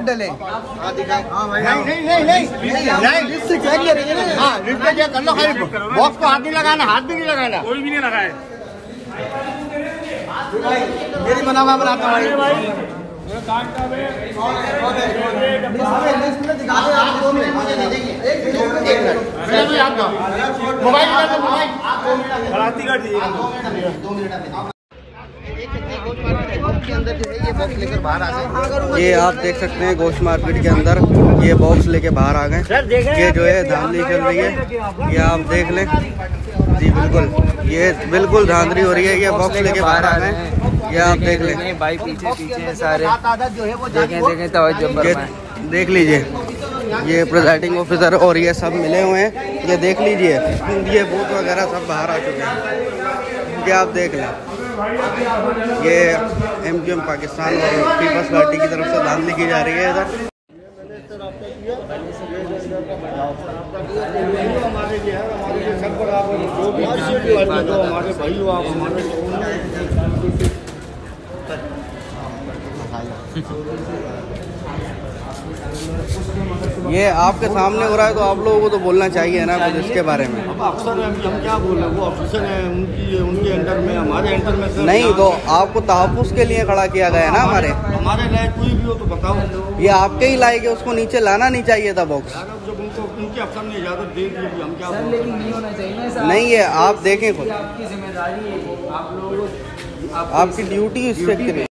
Vote डले। Box को हाथ नहीं लगाना, हाथ भी नहीं लगाना, कोई भी नहीं लगाए। मेरी मनावा बनाता हूँ ये आप देख सकते हैं गोश्त मार्केट के अंदर ये बॉक्स लेके बाहर आ गए। ये जो है धांधली चल रही है, ये आप देख लें जी। बिल्कुल ये बिल्कुल धांधली हो रही है। ये बॉक्स लेके बाहर आ गए, ये आप देख लें भाई। पीछे पीछे सारे देखें तवज्जो फरमाएं। देख लीजिए, ये प्रिजाइडिंग ऑफिसर और ये सब मिले हुए हैं। ये देख लीजिए, ये बूथ वगैरह सब बाहर आ चुके हैं। ये आप देख लें, ये MQM पाकिस्तान और पीपल्स पार्टी की तरफ से धांधली की जा रही है इधर। ये आपके सामने हो रहा है तो आप लोगों को तो बोलना चाहिए ना कुछ इसके बारे में। अब अफसर हम क्या बोल रहे हैं, वो अफसर है, उनके अंडर में, हमारे अंडर में सर नहीं तो आपको तहफ़्फ़ुज़ के लिए खड़ा किया गया है ना। हमारे लायक कोई भी हो तो बताओ। ये आपके ही लायक है, उसको नीचे लाना नहीं चाहिए था बॉक्स। जब उनको उनके अफसर ने इजाज़त दे दी, हम क्या सर लेकिन नहीं होना चाहिए ना। नहीं है, आप देखें खुद, आपकी जिम्मेदारी है, आप लोग आपकी ड्यूटी इस चेक करें।